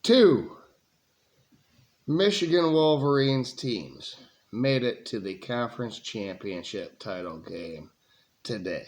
Two Michigan Wolverines teams made it to the conference championship title game today.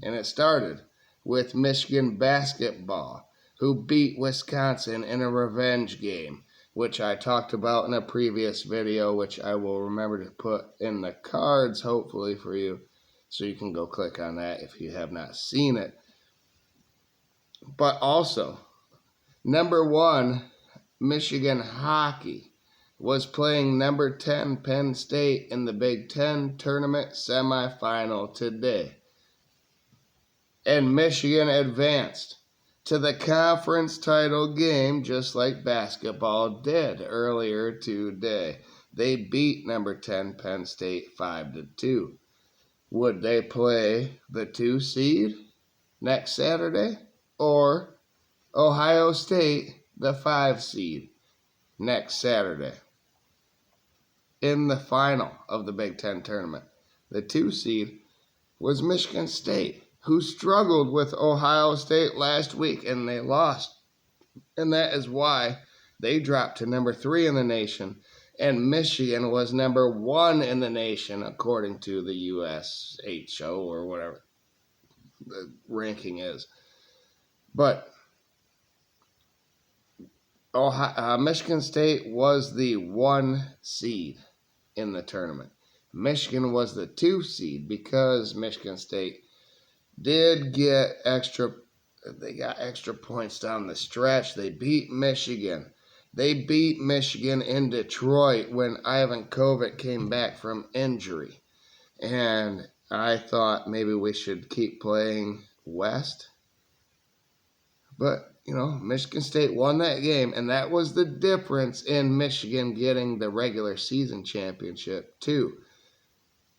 And it started with Michigan basketball, who beat Wisconsin in a revenge game, which I talked about in a previous video, which I will remember to put in the cards, hopefully, for you, so you can go click on that if you have not seen it. But also, number 1, Michigan hockey was playing number 10 Penn State in the Big Ten tournament semifinal today. And Michigan advanced to the conference title game just like basketball did earlier today. They beat number 10 Penn State 5-2. Would they play the 2 seed next Saturday or Ohio State, the 5 seed, next Saturday in the final of the Big Ten tournament? The 2 seed was Michigan State, who struggled with Ohio State last week, and they lost. And that is why they dropped to number 3 in the nation, and Michigan was number 1 in the nation, according to the USHO or whatever the ranking is. But Michigan State was the 1 seed in the tournament. Michigan was the 2 seed because Michigan State did get extra points down the stretch. They beat Michigan. They beat Michigan in Detroit when Ivan Kovic came back from injury. And I thought maybe we should keep playing West. But, Michigan State won that game, and that was the difference in Michigan getting the regular season championship, too.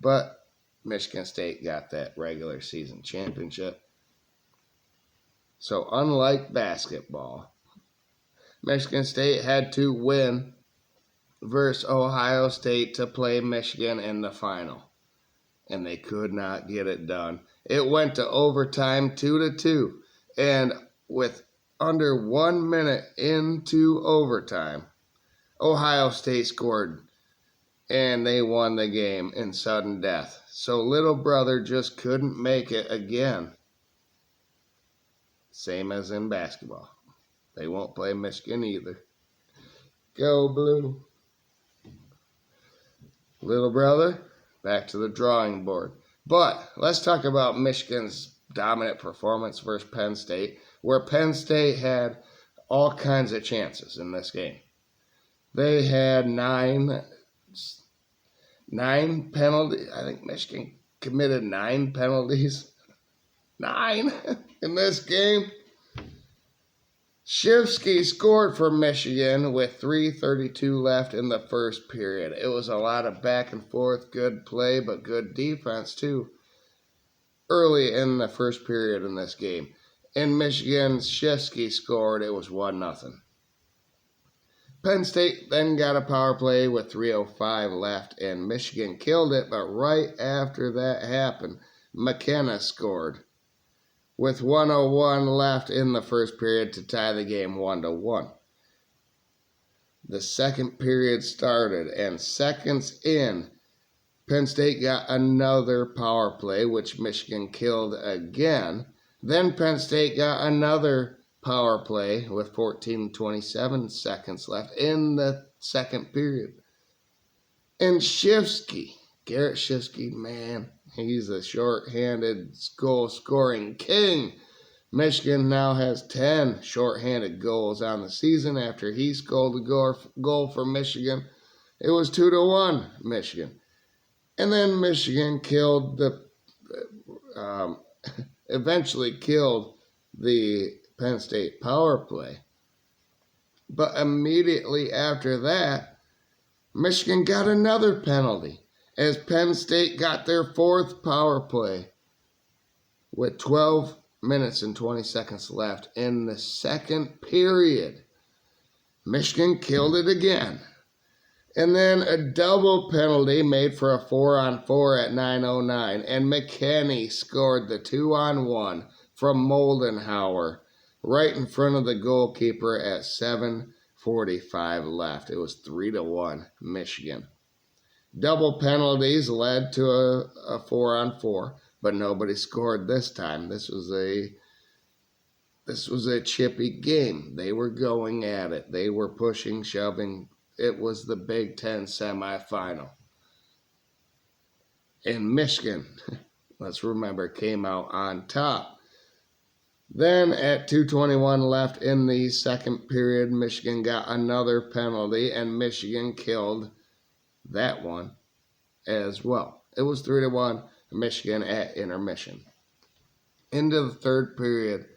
But Michigan State got that regular season championship. So unlike basketball, Michigan State had to win versus Ohio State to play Michigan in the final. And they could not get it done. It went to overtime 2-2. And with under 1 minute into overtime, Ohio State scored. And they won the game in sudden death. So little brother just couldn't make it again. Same as in basketball. They won't play Michigan either. Go Blue. Little brother, back to the drawing board. But let's talk about Michigan's dominant performance versus Penn State, where Penn State had all kinds of chances in this game. They had 9 penalties. I think Michigan committed 9 penalties. 9 in this game. Shifsky scored for Michigan with 3:32 left in the first period. It was a lot of back and forth, good play, but good defense too. Early in the first period in this game. And Michigan's Shifsky scored. It was 1-0. Penn State then got a power play with 3:05 left, and Michigan killed it. But right after that happened, McKenna scored with 1:01 left in the first period to tie the game 1-1. The second period started, and seconds in, Penn State got another power play, which Michigan killed again. Then Penn State got another power play with 14:27 seconds left in the second period. And Shifsky, Garrett Shifsky, man, he's a short-handed goal-scoring king. Michigan now has 10 short-handed goals on the season after he scored a goal for Michigan. It was 2-1 Michigan. And then Michigan eventually killed the Penn State power play. But immediately after that, Michigan got another penalty as Penn State got their 4th power play with 12 minutes and 20 seconds left in the second period. Michigan killed it again. And then a double penalty made for a 4-on-4 at 9:09. And McKinney scored the 2-on-1 from Moldenhauer right in front of the goalkeeper at 7 45 left. It was 3-1 Michigan. Double penalties led to a 4-on-4, but nobody scored this time. This was a chippy game. They were going at it. They were pushing, shoving. It was the Big Ten semifinal. And Michigan, let's remember, came out on top. Then at 2:21 left in the second period, Michigan got another penalty, and Michigan killed that one as well. It was 3-1 Michigan at intermission. Into the third period,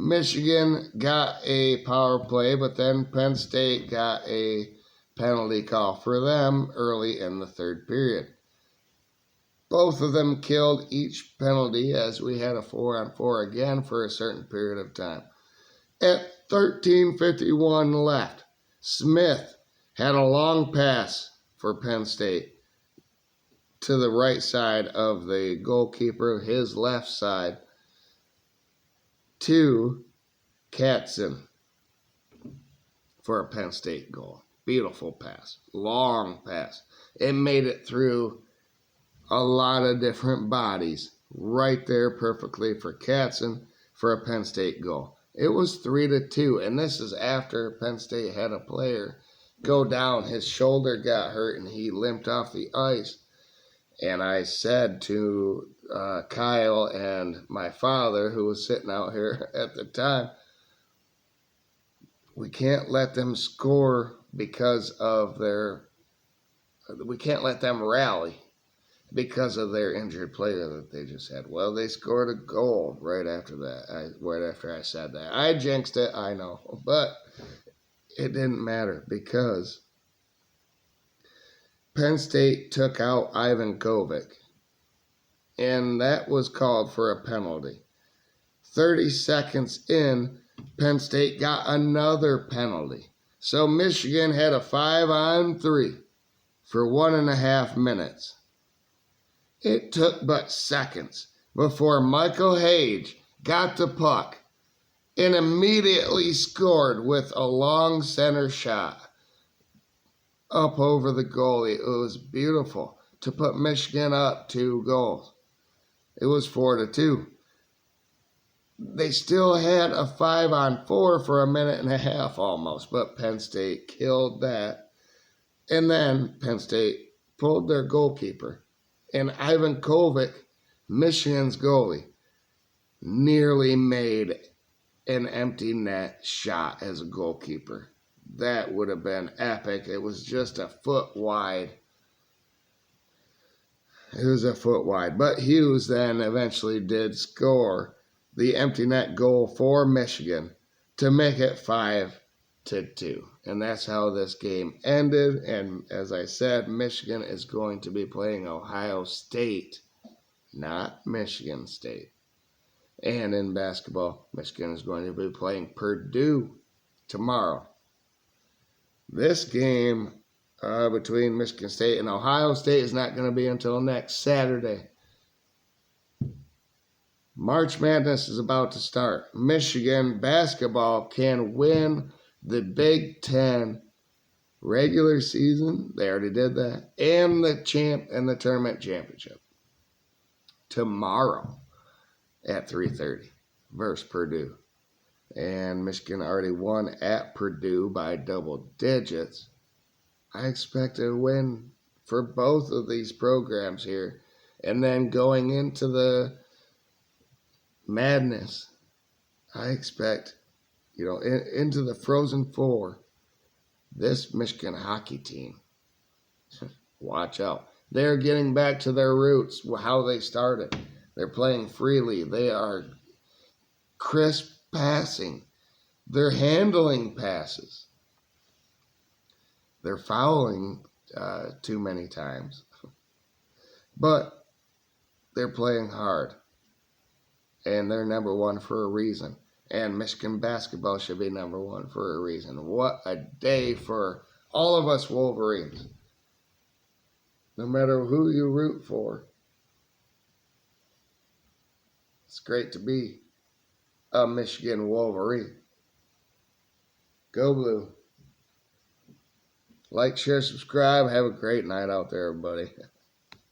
Michigan got a power play, but then Penn State got a penalty call for them early in the third period. Both of them killed each penalty as we had a 4-on-4 again for a certain period of time. At 13:51 left, Smith had a long pass for Penn State to the right side of the goalkeeper, his left side, to Katzen for a Penn State goal. Beautiful pass, long pass. It made it through a lot of different bodies right there perfectly for Katzen for a Penn State goal. It was 3-2, and this is after Penn State had a player go down. His shoulder got hurt, and he limped off the ice. And I said to Kyle and my father, who was sitting out here at the time, we can't let them score because of we can't let them rally because of their injured player that they just had. Well, they scored a goal right after that. Right after I said that. I jinxed it, I know. But it didn't matter because Penn State took out Ivan Kovic, and that was called for a penalty. 30 seconds in, Penn State got another penalty. So Michigan had a 5-on-3 for 1.5 minutes. It took but seconds before Michael Hage got the puck and immediately scored with a long center shot up over the goalie. It was beautiful to put Michigan up 2 goals. It was 4-2. They still had a 5-on-4 for 1.5 minutes almost, but Penn State killed that. And then Penn State pulled their goalkeeper. And Ivan Kovic, Michigan's goalie, nearly made an empty net shot as a goalkeeper. That would have been epic. It was just a foot wide. It was a foot wide. But Hughes then eventually did score the empty net goal for Michigan to make it 5-2. And that's how this game ended. And as I said, Michigan is going to be playing Ohio State, not Michigan State. And in basketball, Michigan is going to be playing Purdue tomorrow. This game between Michigan State and Ohio State is not going to be until next Saturday. March Madness is about to start. Michigan basketball can win the Big Ten regular season. They already did that. And the tournament championship. Tomorrow at 3:30 versus Purdue. And Michigan already won at Purdue by double digits. I expect a win for both of these programs here. And then going into the madness, I expect, into the Frozen Four, this Michigan hockey team, watch out. They're getting back to their roots, how they started. They're playing freely. They are crisp passing. They're handling passes. They're fouling too many times. But they're playing hard. And they're number one for a reason. And Michigan basketball should be number one for a reason. What a day for all of us Wolverines. No matter who you root for. It's great to be a Michigan Wolverine. Go Blue. Like, share, subscribe. Have a great night out there, everybody.